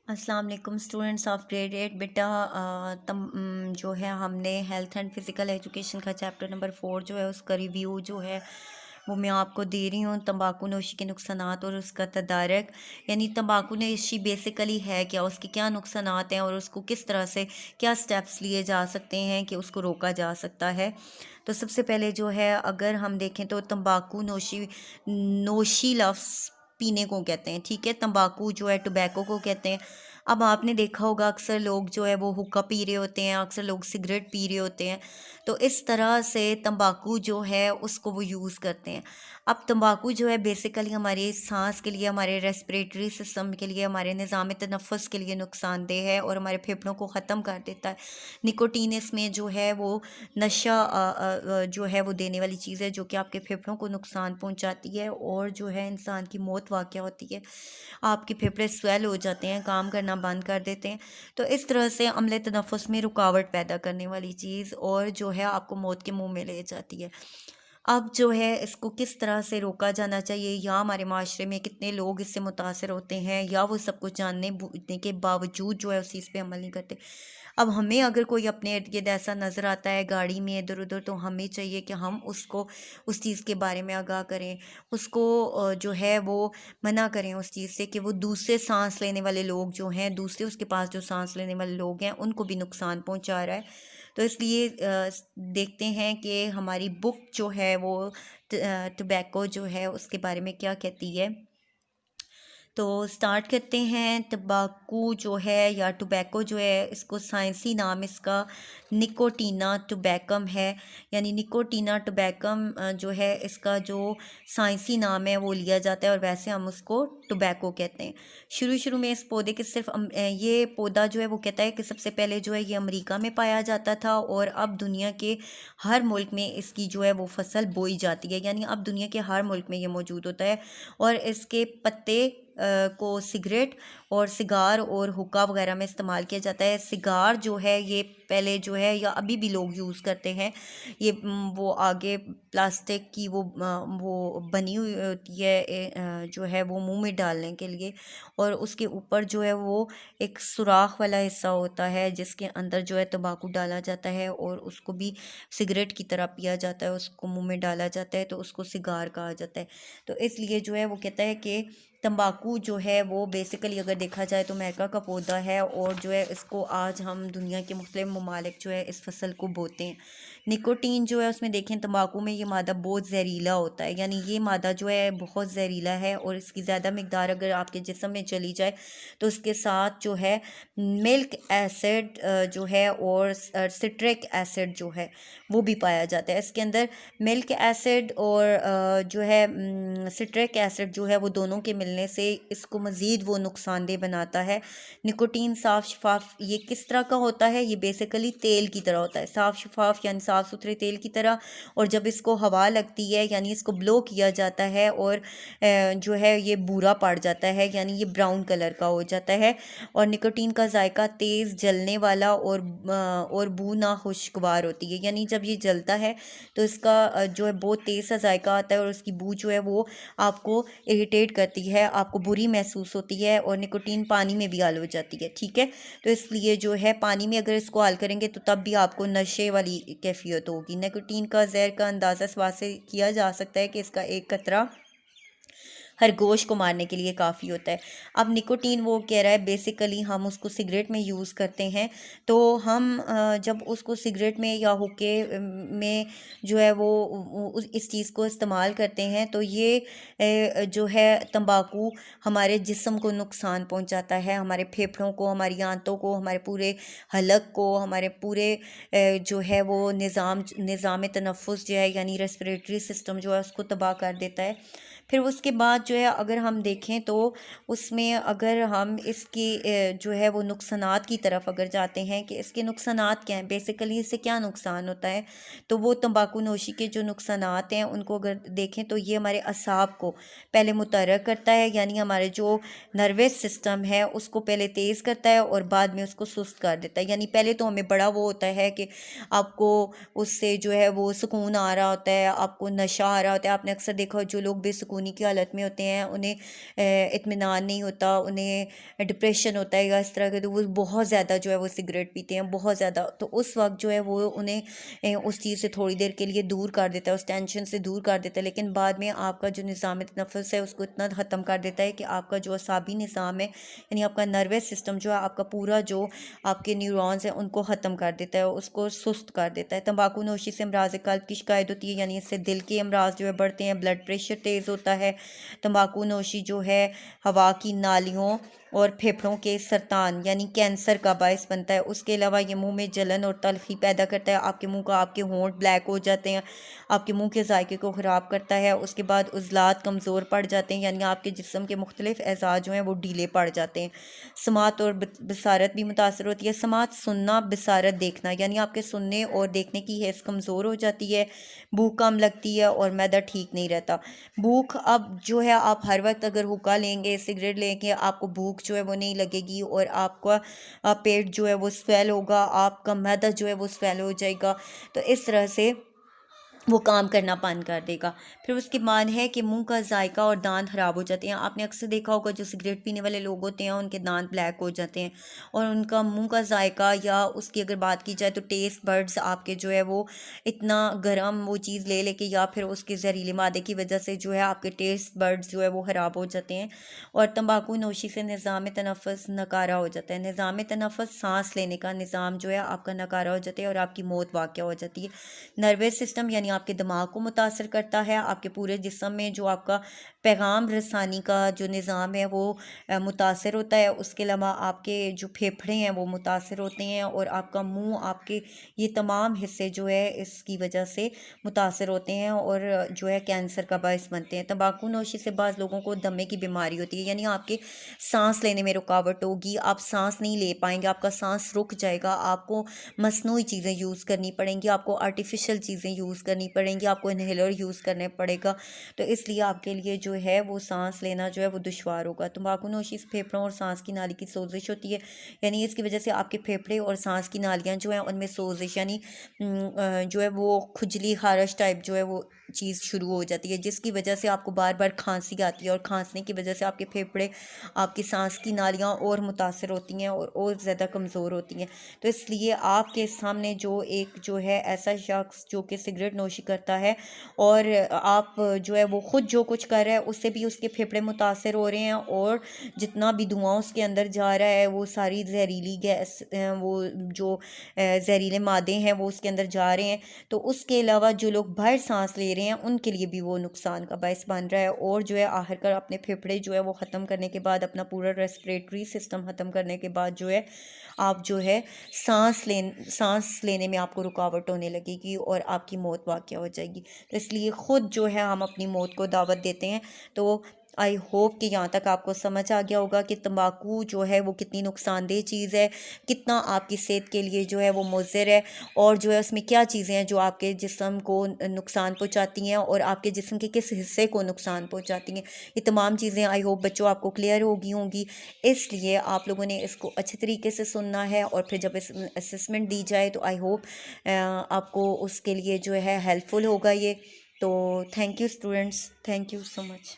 السلام علیکم students of grade 8 بیٹا جو ہے ہم نے ہیلتھ اینڈ فزیکل ایجوکیشن کا چیپٹر نمبر 4 جو ہے اس کا ریویو جو ہے وہ میں آپ کو دے رہی ہوں. تمباکو نوشی کے نقصانات اور اس کا تدارک. یعنی تمباکو نوشی بیسیکلی ہے کیا، اس کے کیا نقصانات ہیں اور اس کو کس طرح سے کیا سٹیپس لیے جا سکتے ہیں کہ اس کو روکا جا سکتا ہے. تو سب سے پہلے جو ہے اگر ہم دیکھیں تو تمباکو نوشی لفظ پینے کو کہتے ہیں، ٹھیک ہے. تمباکو جو ہے ٹوبیکو کو کہتے ہیں. اب آپ نے دیکھا ہوگا اکثر لوگ جو ہے وہ حقہ پی رہے ہوتے ہیں، اکثر لوگ سگریٹ پی رہے ہوتے ہیں. تو اس طرح سے تمباکو جو ہے اس کو وہ یوز کرتے ہیں. اب تمباکو جو ہے بیسیکلی ہمارے سانس کے لیے، ہمارے ریسپریٹری سسٹم کے لیے، ہمارے نظام تنفس کے لیے نقصان دہ ہے اور ہمارے پھیپھڑوں کو ختم کر دیتا ہے. نکوٹین اس میں جو ہے وہ نشہ جو ہے وہ دینے والی چیز ہے جو کہ آپ کے پھیپھڑوں کو نقصان پہنچاتی ہے اور جو ہے انسان کی موت واقع ہوتی ہے. آپ کے پھیپھڑے سویل ہو جاتے ہیں، کام کرنا بند کر دیتے ہیں. تو اس طرح سے عمل تنفس میں رکاوٹ پیدا کرنے والی چیز اور جو ہے آپ کو موت کے منہ میں لے جاتی ہے. اب جو ہے اس کو کس طرح سے روکا جانا چاہیے، یا ہمارے معاشرے میں کتنے لوگ اس سے متاثر ہوتے ہیں یا وہ سب کچھ جاننے بوجھنے کے باوجود جو ہے اس چیز پہ عمل نہیں کرتے. اب ہمیں اگر کوئی اپنے ارد گرد ایسا نظر آتا ہے گاڑی میں ادھر ادھر، تو ہمیں چاہیے کہ ہم اس کو اس چیز کے بارے میں آگاہ کریں، اس کو جو ہے وہ منع کریں اس چیز سے کہ وہ دوسرے سانس لینے والے لوگ جو ہیں، دوسرے اس کے پاس جو سانس لینے والے لوگ ہیں ان کو بھی نقصان پہنچا رہا ہے. تو اس لیے دیکھتے ہیں کہ ہماری بک جو ہے وہ ٹوبیکو جو ہے اس کے بارے میں کیا کہتی ہے. تو سٹارٹ کرتے ہیں. تمباکو جو ہے یا ٹوبیکو جو ہے، اس کو سائنسی نام اس کا نکوٹینا ٹوبیکم ہے. یعنی نکوٹینا ٹوبیکم جو ہے اس کا جو سائنسی نام ہے وہ لیا جاتا ہے اور ویسے ہم اس کو ٹوبیکو کہتے ہیں. شروع میں اس پودے کے صرف یہ پودا جو ہے وہ کہتا ہے کہ سب سے پہلے جو ہے یہ امریکہ میں پایا جاتا تھا اور اب دنیا کے ہر ملک میں اس کی جو ہے وہ فصل بوئی جاتی ہے. یعنی اب دنیا کے ہر ملک میں یہ موجود ہوتا ہے اور اس کے پتے کو سگریٹ اور سگار اور حقہ وغیرہ میں استعمال کیا جاتا ہے. سگار جو ہے یہ پہلے جو ہے یا ابھی بھی لوگ یوز کرتے ہیں. یہ وہ آگے پلاسٹک کی وہ بنی ہوئی ہوتی ہے جو ہے وہ منہ میں ڈالنے کے لیے، اور اس کے اوپر جو ہے وہ ایک سوراخ والا حصہ ہوتا ہے جس کے اندر جو ہے تمباکو ڈالا جاتا ہے اور اس کو بھی سگریٹ کی طرح پیا جاتا ہے، اس کو منہ میں ڈالا جاتا ہے تو اس کو سگار کہا جاتا ہے. تو اس لیے جو ہے وہ کہتا ہے کہ تمباکو جو ہے وہ بیسیکلی اگر دیکھا جائے تو امریکہ کا پودا ہے اور جو ہے اس کو آج ہم دنیا کے مختلف ممالک جو ہے اس فصل کو بوتے ہیں. نکوٹین جو ہے اس میں دیکھیں تمباکو میں یہ مادہ بہت زہریلا ہوتا ہے. یعنی یہ مادہ جو ہے بہت زہریلا ہے اور اس کی زیادہ مقدار اگر آپ کے جسم میں چلی جائے تو اس کے ساتھ جو ہے ملک ایسڈ جو ہے اور سٹرک ایسڈ جو ہے وہ بھی پایا جاتا ہے. اس کے اندر ملک ایسڈ اور جو ہے سٹرک ایسڈ جو ہے وہ دونوں کے ملنے سے اس کو مزید وہ نقصان دہ بناتا ہے. نکوٹین صاف شفاف یہ کس طرح کا ہوتا ہے؟ یہ بیسیکلی تیل کی طرح ہوتا ہے، صاف شفاف یعنی صاف ستھرے تیل کی طرح. اور جب اس کو ہوا لگتی ہے یعنی اس کو بلو کیا جاتا ہے اور جو ہے یہ بھورا پڑ جاتا ہے، یعنی یہ براؤن کلر کا ہو جاتا ہے. اور نکوٹین کا ذائقہ تیز، جلنے والا اور بو ناخوشگوار ہوتی ہے. یعنی جب یہ جلتا ہے تو اس کا جو ہے بہت تیز سا ذائقہ آتا ہے اور اس کی بو جو ہے وہ آپ کو اریٹیٹ کرتی ہے، آپ کو بری محسوس ہوتی ہے. اور نکوٹین پانی میں بھی حل ہو جاتی ہے، ٹھیک ہے. تو اس لیے جو ہے پانی میں اگر اس کو حل کریں گے تو تب بھی آپ کو نشے والی کیفیت ہوگی. نکوٹین کا زہر کا اندازہ اس واسطے سے کیا جا سکتا ہے کہ اس کا ایک قطرہ خرگوش کو مارنے کے لیے کافی ہوتا ہے. اب نکوٹین وہ کہہ رہا ہے بیسیکلی ہم اس کو سگریٹ میں یوز کرتے ہیں، تو ہم جب اس کو سگریٹ میں یا حقے میں جو ہے وہ اس چیز کو استعمال کرتے ہیں تو یہ جو ہے تمباکو ہمارے جسم کو نقصان پہنچاتا ہے، ہمارے پھیپھڑوں کو، ہماری آنتوں کو، ہمارے پورے حلق کو، ہمارے پورے جو ہے وہ نظام تنفس جو ہے یعنی ریسپریٹری سسٹم جو ہے اس کو تباہ کر دیتا ہے. پھر اس کے بعد جو ہے اگر ہم دیکھیں تو اس میں اگر ہم اس کی جو ہے وہ نقصانات کی طرف اگر جاتے ہیں کہ اس کے نقصانات کیا ہیں، بیسیکلی اس سے کیا نقصان ہوتا ہے، تو وہ تمباکو نوشی کے جو نقصانات ہیں ان کو اگر دیکھیں تو یہ ہمارے اعصاب کو پہلے متحرک کرتا ہے. یعنی ہمارے جو نروس سسٹم ہے اس کو پہلے تیز کرتا ہے اور بعد میں اس کو سست کر دیتا ہے. یعنی پہلے تو ہمیں بڑا وہ ہوتا ہے کہ آپ کو اس سے جو ہے وہ سکون آ رہا ہوتا ہے، آپ کو نشہ آ رہا ہوتا ہے. آپ نے اکثر دیکھا جو لوگ بے سکون بدگمانی کی حالت میں ہوتے ہیں، انہیں اطمینان نہیں ہوتا، انہیں ڈپریشن ہوتا ہے یا اس طرح کے، تو وہ بہت زیادہ جو ہے وہ سگریٹ پیتے ہیں بہت زیادہ. تو اس وقت جو ہے وہ انہیں اس چیز سے تھوڑی دیر کے لیے دور کر دیتا ہے، اس ٹینشن سے دور کر دیتا ہے، لیکن بعد میں آپ کا جو نظام تنفس ہے اس کو اتنا ختم کر دیتا ہے کہ آپ کا جو اعصابی نظام ہے، یعنی آپ کا نروس سسٹم جو ہے، آپ کا پورا جو آپ کے نیورونز ہیں ان کو ختم کر دیتا ہے، اس کو سست کر دیتا ہے. تمباکو نوشی سے امراض قلب کی شکایت ہوتی ہے، یعنی اس سے دل کے امراض جو ہے بڑھتے ہیں، بلڈ پریشر تیز ہوتا ہے. تمباکو نوشی جو ہے ہوا کی نالیوں اور پھیپھڑوں کے سرطان یعنی کینسر کا باعث بنتا ہے. اس کے علاوہ یہ منہ میں جلن اور تلخی پیدا کرتا ہے، آپ کے منہ کا، آپ کے ہونٹ بلیک ہو جاتے ہیں، آپ کے منہ کے ذائقے کو خراب کرتا ہے. اس کے بعد عضلات کمزور پڑ جاتے ہیں، یعنی آپ کے جسم کے مختلف اعضاء جو ہیں وہ ڈھیلے پڑ جاتے ہیں. سماعت اور بصارت بھی متاثر ہوتی ہے. سماعت سننا، بصارت دیکھنا، یعنی آپ کے سننے اور دیکھنے کی حس کمزور ہو جاتی ہے. بھوک کم لگتی ہے اور معدہ ٹھیک نہیں رہتا. بھوک اب جو ہے آپ ہر وقت اگر حقہ لیں گے، سگریٹ لیں گے، آپ کو بھوک جو ہے وہ نہیں لگے گی اور آپ کا پیٹ جو ہے وہ سویل ہوگا، آپ کا معدہ جو ہے وہ سویل ہو جائے گا. تو اس طرح سے وہ کام کرنا بند کر دے گا. پھر اس کے بعد ہے کہ منہ کا ذائقہ اور دانت خراب ہو جاتے ہیں. آپ نے اکثر دیکھا ہوگا جو سگریٹ پینے والے لوگ ہوتے ہیں ان کے دانت بلیک ہو جاتے ہیں، اور ان کا منہ کا ذائقہ یا اس کی اگر بات کی جائے تو ٹیسٹ برڈز آپ کے جو ہے وہ اتنا گرم وہ چیز لے لے کے یا پھر اس کے زہریلے مادے کی وجہ سے جو ہے آپ کے ٹیسٹ برڈز جو ہے وہ خراب ہو جاتے ہیں. اور تمباکو نوشی سے نظام تنفس ناکارہ ہو جاتا ہے. نظام تنفس، سانس لینے کا نظام جو ہے آپ کا ناکارہ ہو جاتا ہے اور آپ کی موت واقع ہو جاتی ہے. نروس سسٹم یعنی آپ کے دماغ کو متاثر کرتا ہے، آپ کے پورے جسم میں جو آپ کا پیغام رسانی کا جو نظام ہے وہ متاثر ہوتا ہے. اس کے علاوہ آپ کے جو پھیپھڑے ہیں وہ متاثر ہوتے ہیں اور آپ کا منہ، آپ کے یہ تمام حصے جو ہے اس کی وجہ سے متاثر ہوتے ہیں اور جو ہے کینسر کا باعث بنتے ہیں. تمباکو نوشی سے بعض لوگوں کو دمے کی بیماری ہوتی ہے، یعنی آپ کے سانس لینے میں رکاوٹ ہوگی، آپ سانس نہیں لے پائیں گے، آپ کا سانس رک جائے گا، آپ کو مصنوعی چیزیں یوز کرنی پڑیں گی، آپ کو آرٹیفیشل چیزیں یوز کرنی پڑیں گی، آپ کو انہیلر یوز کرنے پڑے گا. تو اس لیے آپ کے لیے جو ہے وہ سانس لینا جو ہے وہ دشوار ہوگا. تمباکو نوشی سے پھیپھڑوں اور سانس کی نالی کی سوزش ہوتی ہے، یعنی اس کی وجہ سے آپ کے پھیپھڑے اور سانس کی نالیاں جو ہیں ان میں سوزش، یعنی جو ہے وہ کھجلی خارش ٹائپ جو ہے وہ چیز شروع ہو جاتی ہے، جس کی وجہ سے آپ کو بار بار کھانسی آتی ہے، اور کھانسنے کی وجہ سے آپ کے پھیپھڑے، آپ کی سانس کی نالیاں اور متاثر ہوتی ہیں اور زیادہ کمزور ہوتی ہیں. تو اس لیے آپ کے سامنے جو ایک جو ہے ایسا شخص جو کہ سگریٹ نوشی کرتا ہے اور آپ جو ہے وہ خود جو کچھ کر رہا ہے اس سے بھی اس کے پھیپھڑے متاثر ہو رہے ہیں، اور جتنا بھی دھواں اس کے اندر جا رہا ہے وہ ساری زہریلی گیس، وہ جو زہریلے مادے ہیں وہ اس کے اندر جا رہے ہیں. تو اس کے علاوہ جو لوگ باہر سانس لے رہے ہیں ان کے لیے بھی وہ نقصان کا باعث بن رہا ہے. اور جو ہے آخر کار اپنے پھیپھڑے جو ہے وہ ختم کرنے کے بعد، اپنا پورا ریسپریٹری سسٹم ختم کرنے کے بعد جو ہے آپ جو ہے سانس لینے میں آپ کو رکاوٹ ہونے لگے گی اور آپ کی موت واقع ہو جائے گی. تو اس لیے خود جو ہے ہم اپنی موت کو دعوت دیتے ہیں. تو آئی ہوپ کہ یہاں تک آپ کو سمجھ آ گیا ہوگا کہ تمباکو جو ہے وہ کتنی نقصان دہ چیز ہے، کتنا آپ کی صحت کے لیے جو ہے وہ مضر ہے، اور جو ہے اس میں کیا چیزیں ہیں جو آپ کے جسم کو نقصان پہنچاتی ہیں اور آپ کے جسم کے کس حصے کو نقصان پہنچاتی ہیں. یہ تمام چیزیں آئی ہوپ بچوں آپ کو کلیئر ہوں گی. اس لیے آپ لوگوں نے اس کو اچھے طریقے سے سننا ہے، اور پھر جب اسسمنٹ دی جائے تو آئی ہوپ آپ کو اس کے لیے جو ہے ہیلپ فل ہوگا یہ. تو thank you students, thank you so much.